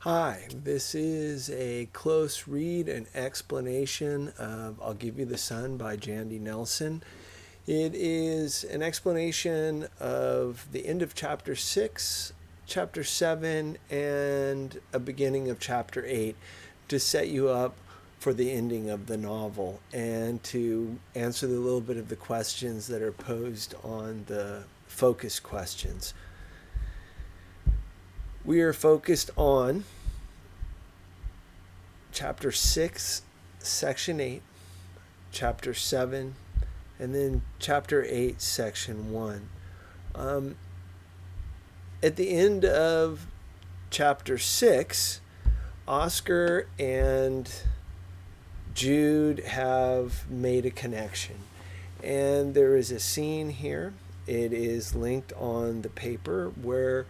Hi, this is a close read and explanation of I'll Give You the Sun by Jandy Nelson. It is an explanation of the end of chapter 6, chapter 7, and a beginning of chapter 8 to set you up for the ending of the novel and to answer a little bit of the questions that are posed on the focus questions. We are focused on chapter 6, section 8, chapter 7, and then chapter 8, section 1. At the end of chapter 6, Oscar and Jude have made a connection. And there is a scene here. It is linked on the paper where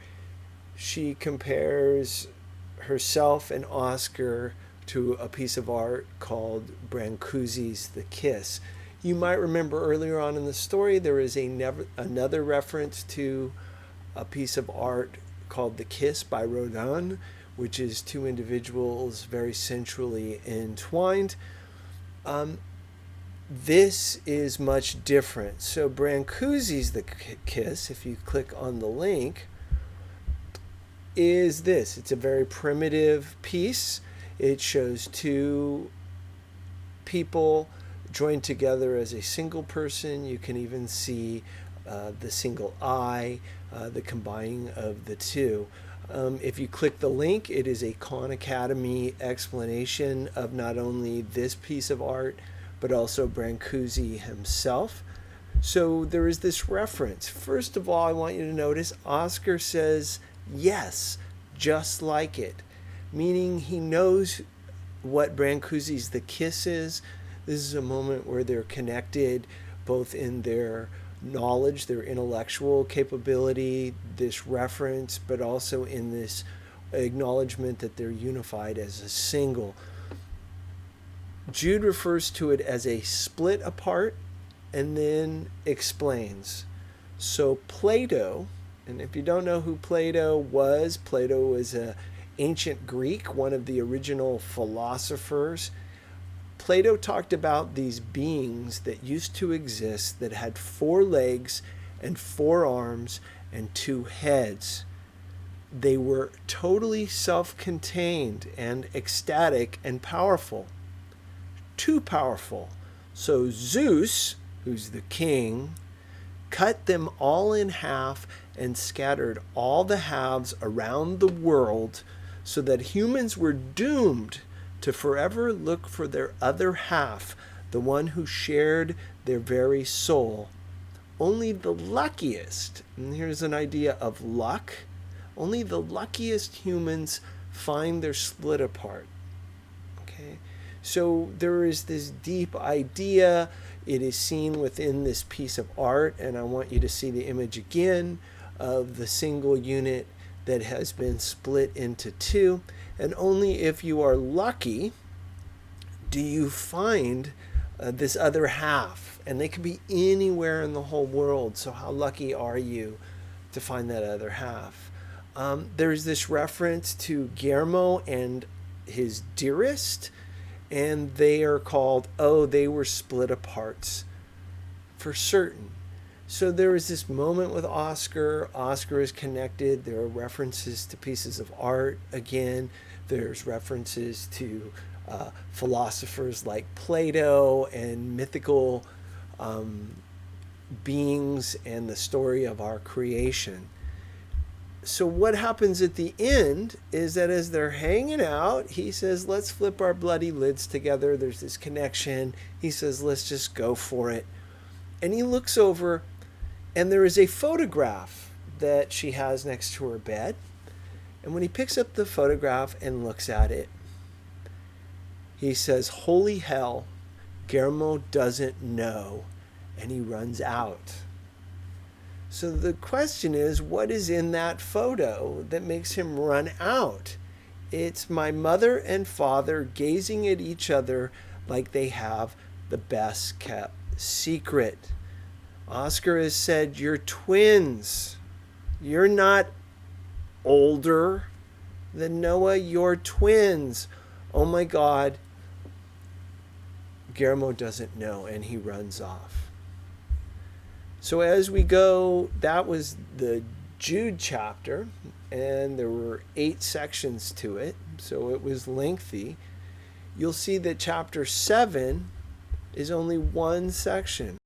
she compares herself and Oscar to a piece of art called Brancusi's The Kiss. You might remember earlier on in the story there is another reference to a piece of art called The Kiss by Rodin, which is two individuals very sensually entwined. This is much different. So Brancusi's The Kiss, if you click on the link, is this. It's a very primitive piece. It shows two people joined together as a single person. You can even see the single eye, the combining of the two. If you click the link, it is a Khan Academy explanation of not only this piece of art, but also Brancusi himself. So there is this reference. First of all, I want you to notice Oscar says, yes, just like it, meaning he knows what Brancusi's The Kiss is. This is a moment where they're connected both in their knowledge, their intellectual capability, this reference, but also in this acknowledgement that they're unified as a single. Jude refers to it as a split apart and then explains. So Plato, and if you don't know who Plato was an ancient Greek, one of the original philosophers. Plato talked about these beings that used to exist that had 4 legs and 4 arms and 2 heads. They were totally self-contained and ecstatic and powerful. Too powerful. So Zeus, who's the king, cut them all in half and scattered all the halves around the world so that humans were doomed to forever look for their other half, the one who shared their very soul. Only the luckiest, and here's an idea of luck, only the luckiest humans find their split apart. Okay? So there is this deep idea. It is seen within this piece of art, and I want you to see the image again of the single unit that has been split into 2. And only if you are lucky do you find this other half. And they could be anywhere in the whole world. So how lucky are you to find that other half? There's this reference to Guillermo and his dearest, and they are called, they were split apart for certain. So there is this moment with Oscar. Oscar is connected. There are references to pieces of art. Again, there's references to philosophers like Plato and mythical beings and the story of our creation. So what happens at the end is that as they're hanging out, he says, let's flip our bloody lids together. There's this connection. He says, let's just go for it. And he looks over, and there is a photograph that she has next to her bed. And when he picks up the photograph and looks at it, he says, holy hell, Guillermo doesn't know. And he runs out. So the question is, what is in that photo that makes him run out? It's my mother and father gazing at each other like they have the best kept secret. Oscar has said, you're twins. You're not older. Then Noah, you're twins. Oh my God. Guillermo doesn't know, and he runs off. So as we go, that was the Jude chapter, and there were 8 sections to it, so it was lengthy. You'll see that chapter 7 is only one section.